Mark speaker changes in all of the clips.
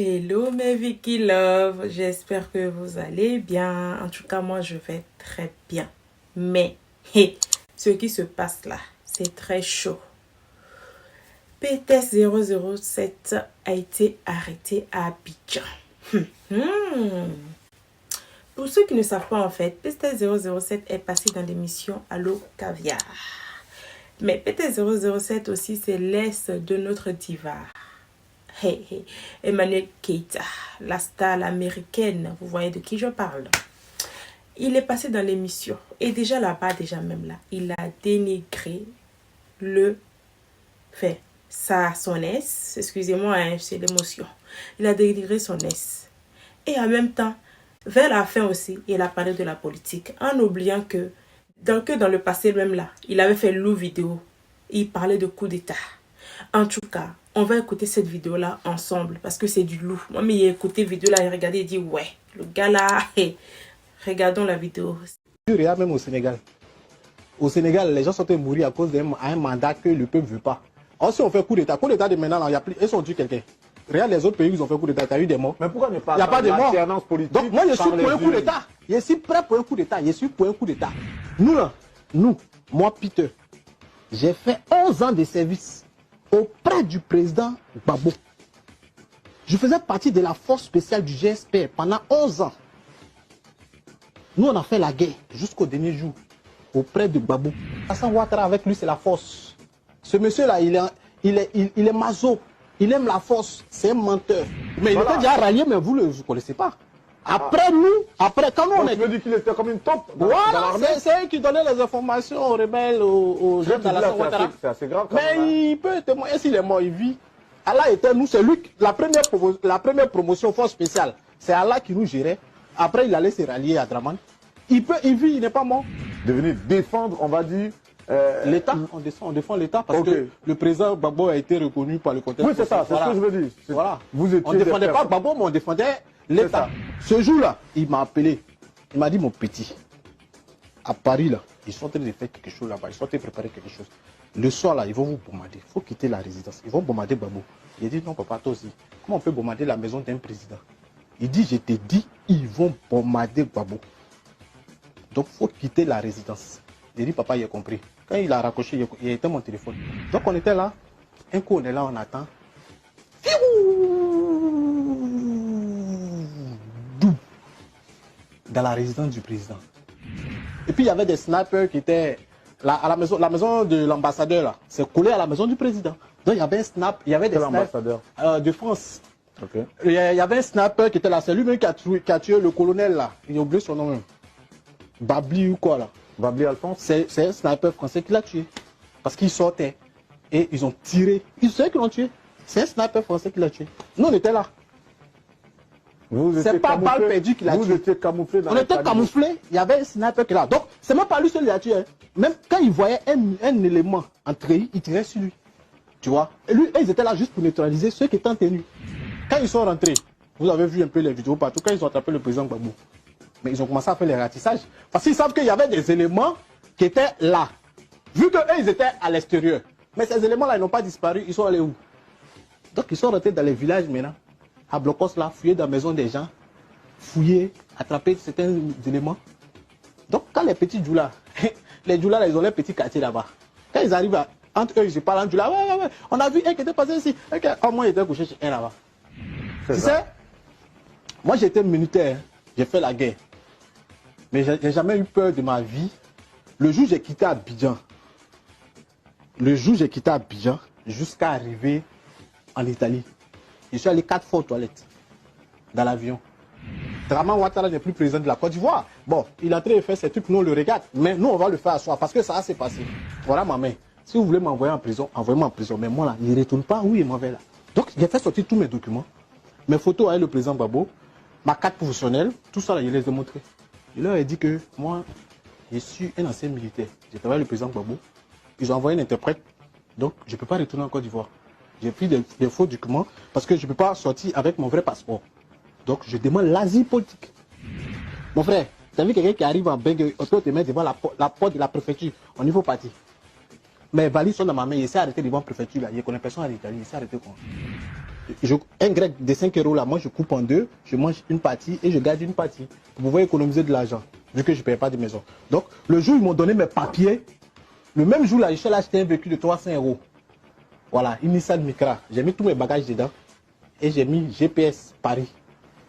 Speaker 1: Hello mes Vicky Love, j'espère que vous allez bien. En tout cas, moi je vais très bien. Mais ce qui se passe là, c'est très chaud. PTS 007 a été arrêté à Abidjan. Pour ceux qui ne savent pas en fait, PTS 007 est passé dans l'émission Allo Caviar. Mais PTS 007 aussi, c'est l'est de notre diva. Emmanuel Keita, la star américaine, vous voyez de qui je parle. Il est passé dans l'émission et déjà là-bas, il a dénigré son ex, excusez-moi, c'est l'émotion. Il a dénigré son ex. Et en même temps, vers la fin aussi, il a parlé de la politique, en oubliant que dans le passé même là, il avait fait une vidéo, il parlait de coup d'état. En tout cas, on va écouter cette vidéo-là ensemble parce que c'est du loup. Moi, mais il a écouté la vidéo-là, il a regardé et dit, ouais, le gars-là, regardons la vidéo.
Speaker 2: Regarde même au Sénégal. Au Sénégal, les gens sont mourir à cause d'un mandat que le peuple ne veut pas. Or, si on fait coup d'état de maintenant, ils ont tué quelqu'un. Regarde les autres pays où ils ont fait coup d'état, il y a eu des morts.
Speaker 3: Mais pourquoi ne pas?
Speaker 2: Il n'y a pas de morts.
Speaker 3: Donc
Speaker 2: moi, je suis pour un coup d'état. Je suis prêt pour un coup d'état. Je suis pour un coup d'état. Moi, Peter, j'ai fait 11 ans de service auprès du président Gbagbo. Je faisais partie de la force spéciale du GSP pendant 11 ans. Nous, on a fait la guerre jusqu'au dernier jour auprès de Gbagbo. Hassan Ouattara, avec lui, c'est la force. Ce monsieur-là, il est maso. Il aime la force. C'est un menteur. Mais il était déjà rallié, mais vous ne le connaissez pas. Après nous, quand nous, on est...
Speaker 3: Tu me dis qu'il était comme une taupe dans
Speaker 2: l'armée. C'est eux qui donnaient les informations aux rebelles, aux jeunes d'Alassane Ouattara.
Speaker 3: C'est assez grave.
Speaker 2: Mais il peut témoigner s'il est mort, il vit. Allah était nous, c'est lui, la première promotion force spéciale. C'est Allah qui nous gérait. Après, il allait se rallier à Draman. Il vit, il n'est pas mort.
Speaker 3: De venir défendre, on va dire...
Speaker 2: L'État, on défend l'État parce que le président Gbagbo a été reconnu par le contexte.
Speaker 3: Oui, c'est ça, c'est ce que je veux dire.
Speaker 2: Voilà.
Speaker 3: On
Speaker 2: ne défendait pas Gbagbo, mais on défendait l'État. Ce jour-là, il m'a appelé. Il m'a dit, mon petit, à Paris, là, ils sont en train de faire quelque chose là-bas. Ils sont en train de préparer quelque chose. Le soir, là, ils vont vous bombarder. Il faut quitter la résidence. Ils vont bombarder Gbagbo. Il dit, non, papa, toi aussi. Comment on peut bombarder la maison d'un président? Il dit, je t'ai dit, ils vont bombarder Gbagbo. Donc, il faut quitter la résidence. Il dit, papa, il a compris. Quand il a raccroché, il a éteint mon téléphone. Donc, on était là. Un coup, on est là, on attend. Dans la résidence du président. Et puis, il y avait des snipers qui étaient là, à la maison de l'ambassadeur, là. C'est collé à la maison du président. Donc, il y avait un snap, il y avait des snipers de France.
Speaker 3: Okay.
Speaker 2: Il y avait un sniper qui était là. C'est lui-même qui a tué le colonel, là. Il a oublié son nom même. Babli ou quoi, là.
Speaker 3: Babli Alphonse.
Speaker 2: C'est un sniper français qui l'a tué. Parce qu'il sortait. Et ils ont tiré. Ils savent qu'ils l'ont tué. C'est un sniper français qui l'a tué. Nous, on était là. C'est pas balle perdue qu'il a tué.
Speaker 3: Vous étiez camouflés dans
Speaker 2: On était camouflés. Il y avait un sniper qui est là. Donc, c'est même pas lui seul qui l'a tué. Hein. Même quand il voyait un élément entrer, il tirait sur lui. Tu vois. Et lui, ils étaient là juste pour neutraliser ceux qui étaient en tenue. Quand ils sont rentrés, vous avez vu un peu les vidéos partout, quand ils ont attrapé le président Gbagbo. Mais ils ont commencé à faire les ratissages. Parce qu'ils savent qu'il y avait des éléments qui étaient là. Vu qu'eux, ils étaient à l'extérieur. Mais ces éléments-là, ils n'ont pas disparu. Ils sont allés où? Donc, ils sont rentrés dans les villages maintenant. À Blocos, là, fouiller dans la maison des gens. Fouiller, attraper certains éléments. Donc, quand les petits Djoula, les Djoula, ils ont les petits quartiers là-bas. Quand ils arrivent entre eux, ils se parlent en Djoula. Ouais. On a vu un qui était passé ici. Au moins, il était couché chez un là-bas. Tu sais, moi, j'étais militaire. J'ai fait la guerre. Mais j'ai jamais eu peur de ma vie. Le jour où j'ai quitté Abidjan, jusqu'à arriver en Italie, je suis allé 4 fois aux toilettes dans l'avion. Draman Ouattara n'est plus président de la Côte d'Ivoire. Bon, il est en train de faire ces trucs, nous on le regarde. Mais nous on va le faire à soi parce que ça s'est passé. Voilà ma main. Si vous voulez m'envoyer en prison, envoyez-moi en prison. Mais moi là, il ne retourne pas où il m'envoie là. Donc j'ai fait sortir tous mes documents, mes photos avec le président Gbagbo, ma carte professionnelle, tout ça là, je les ai montrés. Il leur a dit que moi, je suis un ancien militaire. J'ai travaillé avec le président Gbagbo. Ils ont envoyé un interprète. Donc, je ne peux pas retourner en Côte d'Ivoire. J'ai pris des faux documents parce que je ne peux pas sortir avec mon vrai passeport. Donc, je demande l'asile politique. Mon frère, tu as vu quelqu'un qui arrive en Bengue, on peut te mettre devant la porte de la préfecture. On n'y va pas partir. Mais les valises sont dans ma main. Il s'est arrêté devant la préfecture. Là. Il ne connaît personne en Italie. Il s'est arrêté quoi. un grec de 5 euros là, moi je coupe en deux, je mange une partie et je garde une partie. Pour pouvoir économiser de l'argent, vu que je ne paye pas de maison. Donc, le jour où ils m'ont donné mes papiers, le même jour là, j'ai acheté un véhicule de 300 euros. Voilà, une Nissan Micra. J'ai mis tous mes bagages dedans et j'ai mis GPS Paris.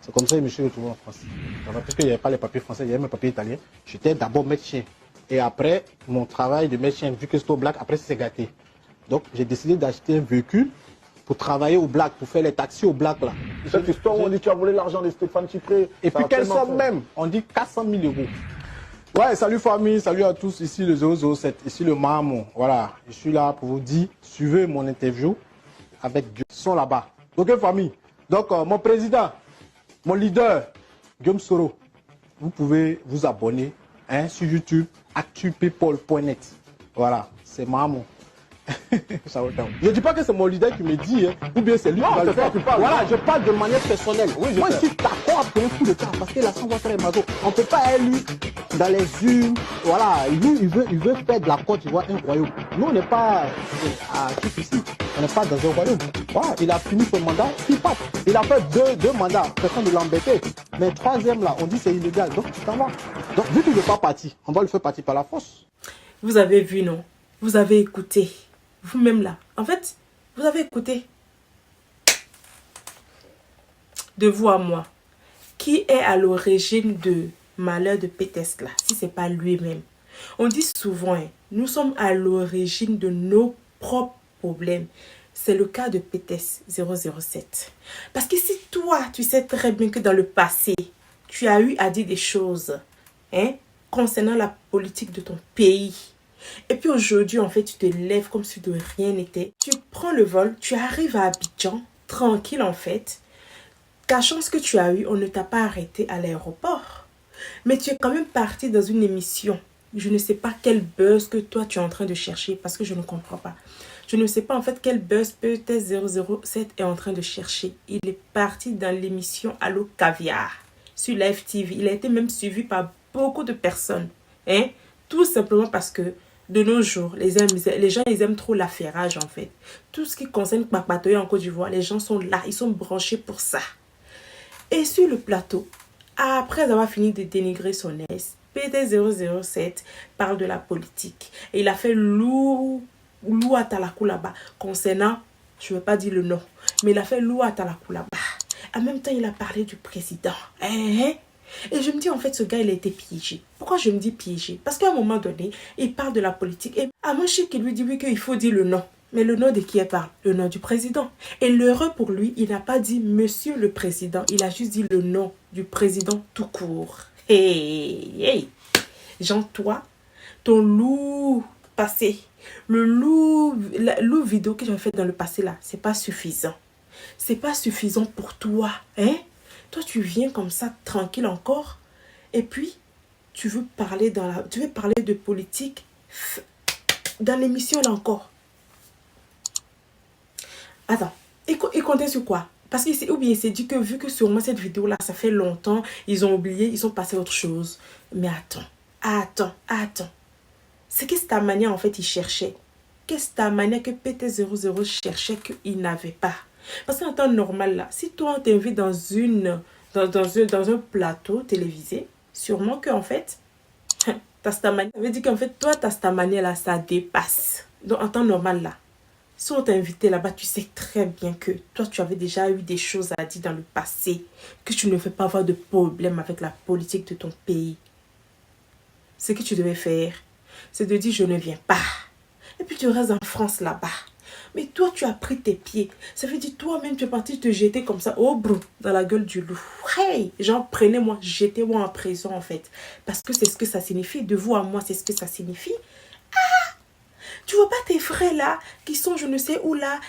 Speaker 2: C'est comme ça que je me suis retrouvé en France. Parce qu'il n'y avait pas les papiers français, il y avait mes papiers italiens. J'étais d'abord médecin. Et après, mon travail de médecin, vu que c'était au black, après c'est gâté. Donc, j'ai décidé d'acheter un véhicule pour travailler au black, pour faire les taxis au black là.
Speaker 3: Cette histoire où on dit que tu as volé l'argent de Stéphane Chipré.
Speaker 2: Et puis quelle somme même? On dit 400 000 euros. Ouais, salut famille, salut à tous, ici le 007, ici le Mahamon. Voilà, je suis là pour vous dire, suivez mon interview avec Dieu. Ils sont là-bas. Ok famille. Donc mon président, mon leader, Guillaume Soro, vous pouvez vous abonner sur YouTube, actupeople.net. Voilà, c'est Mahamon. Je ne dis pas que c'est mon leader qui me dit, ou bien c'est lui qui va le faire. Voilà, je parle de manière personnelle. Oui, moi, je suis d'accord après un coup de temps, parce que la sang va faire mazo. On ne peut pas aller dans les urnes. Voilà, lui, il veut faire de la Côte d'Ivoire un royaume. Nous, on n'est pas à ici. On n'est pas dans un royaume. Voilà, il a fini son mandat, il part. Il a fait deux mandats, personne ne l'embêtait. Mais troisième, là, on dit c'est illégal, donc tu t'en vas. Donc, vu qu'il n'est pas parti, on va le faire partir par la force.
Speaker 1: Vous avez vu, non? Vous avez écouté. Vous-même là. En fait, vous avez écouté. De vous à moi. Qui est à l'origine de malheur de Pétès là? Si ce n'est pas lui-même. On dit souvent, nous sommes à l'origine de nos propres problèmes. C'est le cas de Pétès 007. Parce que si toi, tu sais très bien que dans le passé, tu as eu à dire des choses concernant la politique de ton pays. Et puis aujourd'hui, en fait, tu te lèves comme si de rien n'était. Tu prends le vol, tu arrives à Abidjan, tranquille en fait. Ta chance que tu as eue, on ne t'a pas arrêté à l'aéroport. Mais tu es quand même parti dans une émission. Je ne sais pas quel buzz que toi tu es en train de chercher parce que je ne comprends pas. Je ne sais pas en fait quel buzz peut-être 007 est en train de chercher. Il est parti dans l'émission Allo Caviar sur Live TV. Il a été même suivi par beaucoup de personnes. Tout simplement parce que de nos jours, les gens ils aiment trop l'affairage en fait. Tout ce qui concerne Kpakpatoye en Côte d'Ivoire, les gens sont là, ils sont branchés pour ça. Et sur le plateau, après avoir fini de dénigrer son ex, PT007 parle de la politique. Et il a fait Lou Atalakou là-bas concernant, je ne vais pas dire le nom, mais il a fait Lou Atalakou là-bas. En même temps, il a parlé du président. Et je me dis, en fait, ce gars, il a été piégé. Pourquoi je me dis piégé? Parce qu'à un moment donné, il parle de la politique. Et Amoshi qui lui dit, oui, qu'il faut dire le nom. Mais le nom de qui elle parle? Le nom du président. Et l'heureux pour lui, il n'a pas dit monsieur le président. Il a juste dit le nom du président tout court. Hey. Jean, toi, ton loup passé, la loup vidéo que j'ai fait dans le passé là, c'est pas suffisant. C'est pas suffisant pour toi, Toi, tu viens comme ça, tranquille encore. Et puis, tu veux parler de politique dans l'émission là encore. Attends, il comptait sur quoi? Parce qu'il s'est dit que vu que sûrement cette vidéo là, ça fait longtemps, ils ont oublié, ils ont passé à autre chose. Mais attends. C'est qu'est-ce que ta manière en fait il cherchait? Qu'est-ce que ta manière que PT00 cherchait qu'il n'avait pas? Parce qu'en temps normal là, si toi on t'invite dans un plateau télévisé, sûrement que en fait, Tastamania, ça veut dire qu'en fait, toi, Tastamania là, ça dépasse. Donc en temps normal là, si on t'a invité là-bas, tu sais très bien que toi, tu avais déjà eu des choses à dire dans le passé, que tu ne veux pas avoir de problème avec la politique de ton pays. Ce que tu devais faire, c'est de dire je ne viens pas. Et puis tu restes en France là-bas. Mais toi, tu as pris tes pieds. Ça veut dire toi-même, tu es parti te jeter comme ça, au brou, dans la gueule du loup. Hey, genre, prenez-moi, jetez-moi en prison, en fait. Parce que c'est ce que ça signifie. De vous à moi, c'est ce que ça signifie. Tu vois pas tes frères là, qui sont je ne sais où là,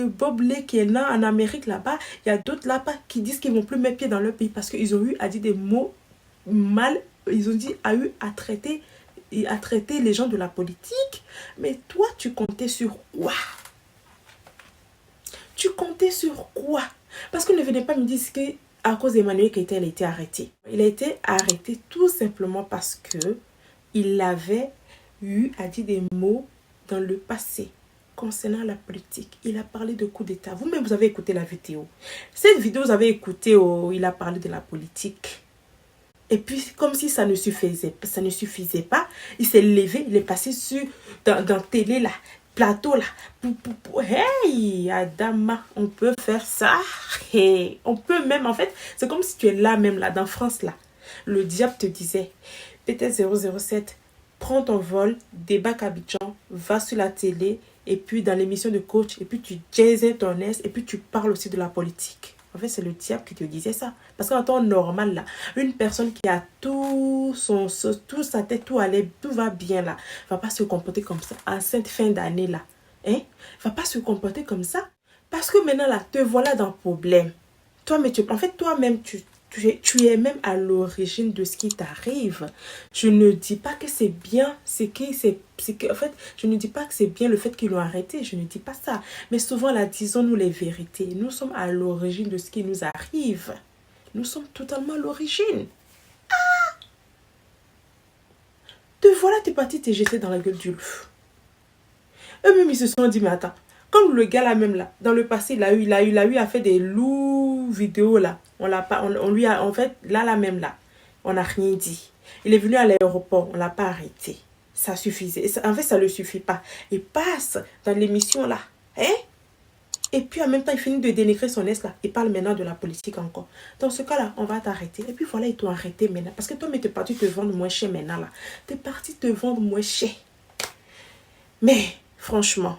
Speaker 1: Bob Lay qui est là en Amérique là-bas. Il y a d'autres là-bas qui disent qu'ils ne vont plus mettre pied dans leur pays parce qu'ils ont eu à dire des mots mal. Ils ont dit à traiter les gens de la politique. Mais toi, tu comptais sur quoi? Tu comptais sur quoi? Parce que ne venez pas me dire qu'à cause d'Emmanuel Keïta, il a été arrêté. Il a été arrêté tout simplement parce que il avait eu à dire des mots dans le passé. concernant la politique. Il a parlé de coup d'État. Vous-même, vous avez écouté la vidéo. Cette vidéo, vous avez écouté, il a parlé de la politique. Et puis, comme si ça ne suffisait pas, il s'est levé, il est passé dans télé là, plateau là. Hey, Adama, on peut faire ça. Hey, on peut même, en fait, c'est comme si tu es là même là, dans France là. Le diable te disait, peut-être 007, prends ton vol, débarque à Abidjan, va sur la télé, et puis dans l'émission de coach, et puis tu jazzais ton aise, et puis tu parles aussi de la politique. En fait, c'est le diable qui te disait ça. Parce qu'en temps normal, là, une personne qui a tout sa tête, tout allait, tout va bien, là, va pas se comporter comme ça. En cette fin d'année, là, hein, va pas se comporter comme ça. Parce que maintenant, là, te voilà dans le problème. En fait, toi-même, tu es même à l'origine de ce qui t'arrive. Je ne dis pas que c'est bien, en fait, je ne dis pas que c'est bien le fait qu'ils l'ont arrêté, je ne dis pas ça. Mais souvent, là, disons-nous les vérités. Nous sommes à l'origine de ce qui nous arrive. Nous sommes totalement à l'origine. Te voilà, t'es parti te jeter dans la gueule du loup. Eux-mêmes, ils se sont dit, mais attends, comme le gars là même là, dans le passé, il a eu à faire des loups vidéos là. On lui a, en fait, là même là, on n'a rien dit. Il est venu à l'aéroport, on l'a pas arrêté. Ça suffisait. En fait, ça ne suffit pas. Il passe dans l'émission là. Hein? Et puis en même temps, il finit de dénigrer son ex là. Il parle maintenant de la politique encore. Dans ce cas là, on va t'arrêter. Et puis voilà, ils t'ont arrêté maintenant. Parce que toi, mais t'es parti te vendre moins cher maintenant là. T'es parti te vendre moins cher. Mais, franchement,